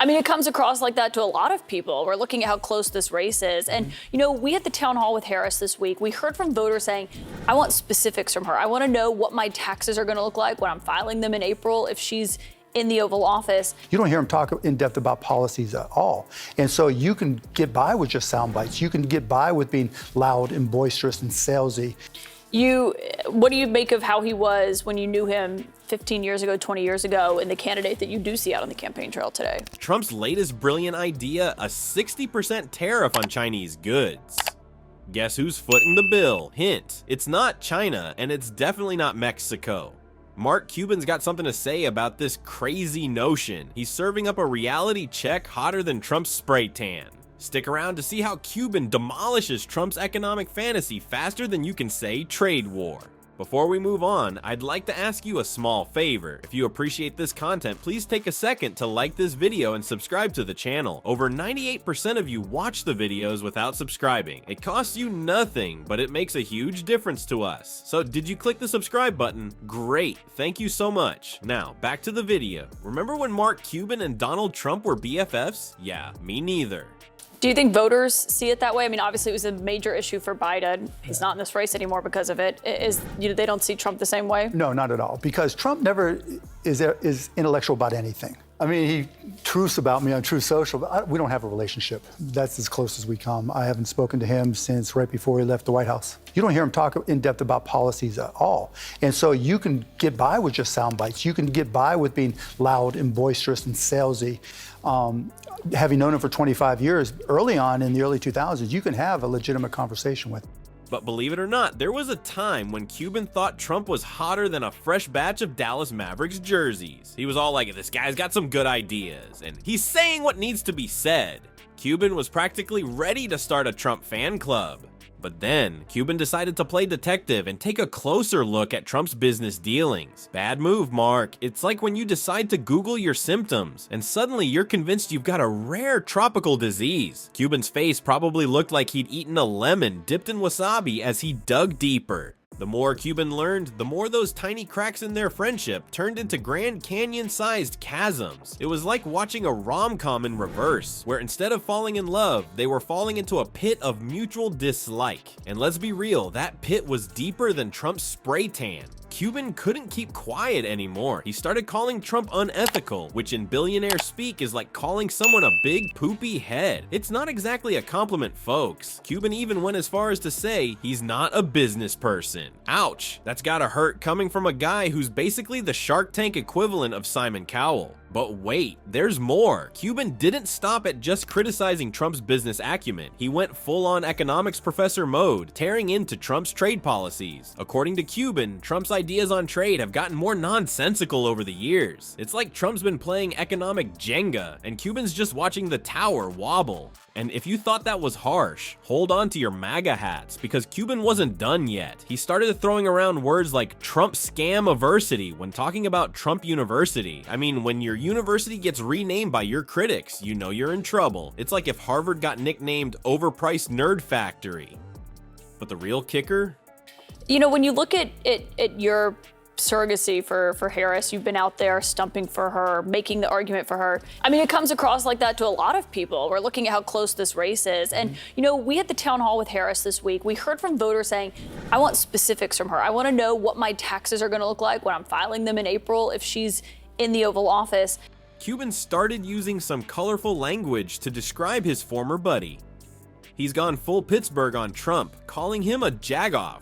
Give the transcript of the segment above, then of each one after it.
I mean, it comes across like that to a lot of people. We're looking at how close this race is. And, you know, we had the town hall with Harris this week. We heard from voters saying, I want specifics from her. I want to know what my taxes are going to look like when I'm filing them in April if she's in the Oval Office. You don't hear him talk in depth about policies at all. And so you can get by with just sound bites. You can get by with being loud and boisterous and salesy. What do you make of how he was when you knew him 15 years ago, 20 years ago, and the candidate that you do see out on the campaign trail today? Trump's latest brilliant idea, a 60% tariff on Chinese goods. Guess who's footing the bill? Hint, it's not China, and it's definitely not Mexico. Mark Cuban's got something to say about this crazy notion. He's serving up a reality check hotter than Trump's spray tan. Stick around to see how Cuban demolishes Trump's economic fantasy faster than you can say trade war. Before we move on, I'd like to ask you a small favor. If you appreciate this content, please take a second to like this video and subscribe to the channel. Over 98% of you watch the videos without subscribing. It costs you nothing, but it makes a huge difference to us. So did you click the subscribe button? Great, thank you so much. Now, back to the video. Remember when Mark Cuban and Donald Trump were BFFs? Yeah, me neither. Do you think voters see it that way? I mean, obviously it was a major issue for Biden. He's not in this race anymore because of it. They don't see Trump the same way? No, not at all. Because Trump never is intellectual about anything. I mean, he truths about me on Truth Social, but we don't have a relationship. That's as close as we come. I haven't spoken to him since right before he left the White House. You don't hear him talk in depth about policies at all. And so you can get by with just sound bites. You can get by with being loud and boisterous and salesy. Having known him for 25 years, early on in the early 2000s, you can have a legitimate conversation with him. But believe it or not, there was a time when Cuban thought Trump was hotter than a fresh batch of Dallas Mavericks jerseys. He was all like, this guy's got some good ideas, and he's saying what needs to be said. Cuban was practically ready to start a Trump fan club. But then, Cuban decided to play detective and take a closer look at Trump's business dealings. Bad move, Mark. It's like when you decide to Google your symptoms, and suddenly you're convinced you've got a rare tropical disease. Cuban's face probably looked like he'd eaten a lemon dipped in wasabi as he dug deeper. The more Cuban learned, the more those tiny cracks in their friendship turned into Grand Canyon-sized chasms. It was like watching a rom-com in reverse, where instead of falling in love, they were falling into a pit of mutual dislike. And let's be real, that pit was deeper than Trump's spray tan. Cuban couldn't keep quiet anymore. He started calling Trump unethical, which in billionaire speak is like calling someone a big poopy head. It's not exactly a compliment, folks. Cuban even went as far as to say he's not a business person. Ouch, that's gotta hurt coming from a guy who's basically the Shark Tank equivalent of Simon Cowell. But wait, there's more. Cuban didn't stop at just criticizing Trump's business acumen. He went full-on economics professor mode, tearing into Trump's trade policies. According to Cuban, Trump's ideas on trade have gotten more nonsensical over the years. It's like Trump's been playing economic Jenga, and Cuban's just watching the tower wobble. And if you thought that was harsh, hold on to your MAGA hats, because Cuban wasn't done yet. He started throwing around words like Trump scam-aversity when talking about Trump University. I mean, when your university gets renamed by your critics, you know you're in trouble. It's like if Harvard got nicknamed Overpriced Nerd Factory. But the real kicker? You know, when you look at your surrogacy for Harris, you've been out there stumping for her, making the argument for her. I mean, it comes across like that to a lot of people. We're looking at how close this race is. And, you know, we had the town hall with Harris this week. We heard from voters saying, I want specifics from her. I want to know what my taxes are going to look like when I'm filing them in April if she's in the Oval Office. Cuban started using some colorful language to describe his former buddy. He's gone full Pittsburgh on Trump, calling him a jagoff.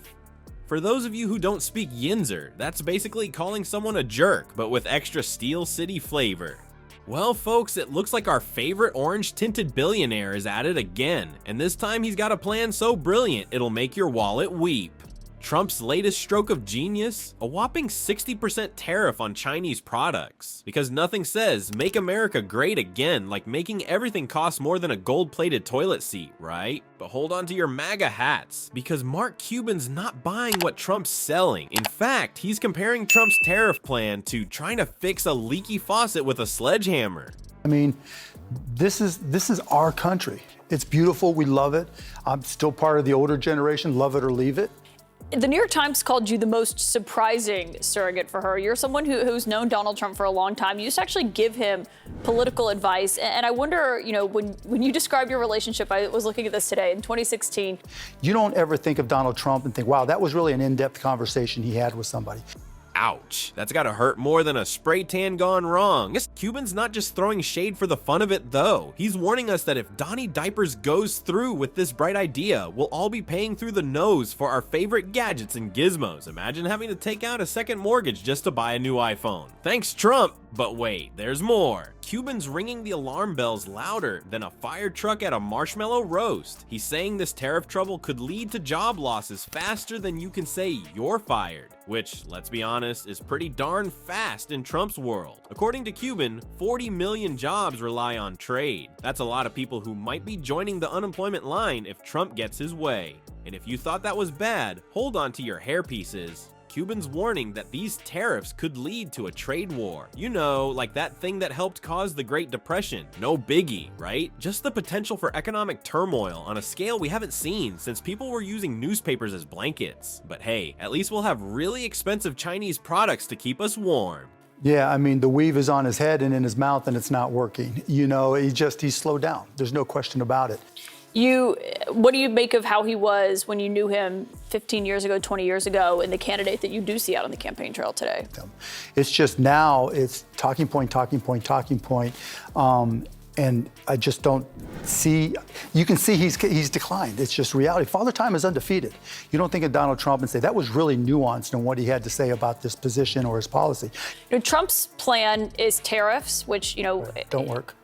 For those of you who don't speak Yinzer, that's basically calling someone a jerk, but with extra Steel City flavor. Well, folks, it looks like our favorite orange-tinted billionaire is at it again, and this time he's got a plan so brilliant it'll make your wallet weep. Trump's latest stroke of genius? A whopping 60% tariff on Chinese products. Because nothing says, make America great again, like making everything cost more than a gold-plated toilet seat, right? But hold on to your MAGA hats, because Mark Cuban's not buying what Trump's selling. In fact, he's comparing Trump's tariff plan to trying to fix a leaky faucet with a sledgehammer. I mean, this is our country. It's beautiful, we love it. I'm still part of the older generation, love it or leave it. The New York Times called you the most surprising surrogate for her. You're someone who's known Donald Trump for a long time. You used to actually give him political advice. And I wonder, you know, when you describe your relationship, I was looking at this today, in 2016. You don't ever think of Donald Trump and think, wow, that was really an in-depth conversation he had with somebody. Ouch, that's gotta hurt more than a spray tan gone wrong. This Cuban's not just throwing shade for the fun of it though. He's warning us that if Donnie Diapers goes through with this bright idea, we'll all be paying through the nose for our favorite gadgets and gizmos. Imagine having to take out a second mortgage just to buy a new iPhone. Thanks, Trump. But wait, there's more. Cuban's ringing the alarm bells louder than a fire truck at a marshmallow roast. He's saying this tariff trouble could lead to job losses faster than you can say you're fired, which, let's be honest, is pretty darn fast in Trump's world. According to Cuban, 40 million jobs rely on trade. That's a lot of people who might be joining the unemployment line if Trump gets his way. And if you thought that was bad, hold on to your hairpieces. Cuban's warning that these tariffs could lead to a trade war. You know, like that thing that helped cause the Great Depression. No biggie, right? Just the potential for economic turmoil on a scale we haven't seen since people were using newspapers as blankets. But hey, at least we'll have really expensive Chinese products to keep us warm. Yeah, I mean, the weave is on his head and in his mouth and it's not working. You know, he's slowed down. There's no question about it. What do you make of how he was when you knew him 15 years ago, 20 years ago, and the candidate that you do see out on the campaign trail today? It's just now it's talking point, talking point, talking point. And I just don't see, you can see he's declined. It's just reality. Father Time is undefeated. You don't think of Donald Trump and say, that was really nuanced in what he had to say about this position or his policy. You know, Trump's plan is tariffs, which, you know, don't work.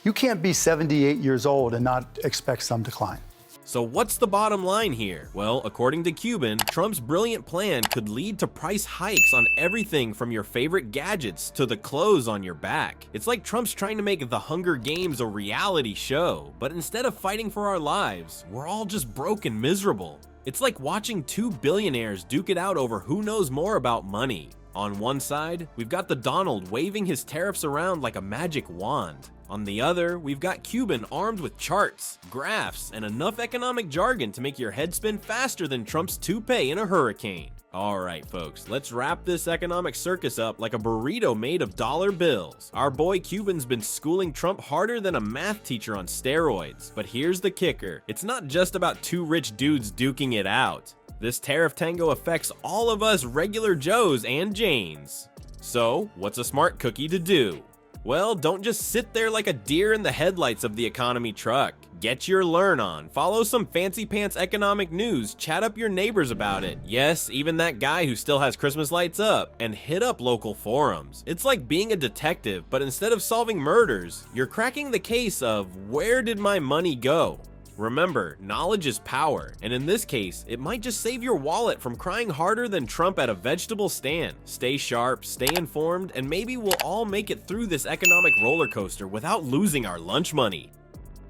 You can't be 78 years old and not expect some decline. So what's the bottom line here? Well, according to Cuban, Trump's brilliant plan could lead to price hikes on everything from your favorite gadgets to the clothes on your back. It's like Trump's trying to make the Hunger Games a reality show, but instead of fighting for our lives, we're all just broke and miserable. It's like watching two billionaires duke it out over who knows more about money. On one side, we've got the Donald waving his tariffs around like a magic wand. On the other, we've got Cuban armed with charts, graphs, and enough economic jargon to make your head spin faster than Trump's toupee in a hurricane. Alright folks, let's wrap this economic circus up like a burrito made of dollar bills. Our boy Cuban's been schooling Trump harder than a math teacher on steroids. But here's the kicker, it's not just about two rich dudes duking it out. This tariff tango affects all of us regular Joes and Janes. So, what's a smart cookie to do? Well, don't just sit there like a deer in the headlights of the economy truck. Get your learn on, follow some fancy pants economic news, chat up your neighbors about it. Yes, even that guy who still has Christmas lights up, and hit up local forums. It's like being a detective, but instead of solving murders, you're cracking the case of where did my money go? Remember, knowledge is power, and in this case, it might just save your wallet from crying harder than Trump at a vegetable stand. Stay sharp, stay informed, and maybe we'll all make it through this economic roller coaster without losing our lunch money.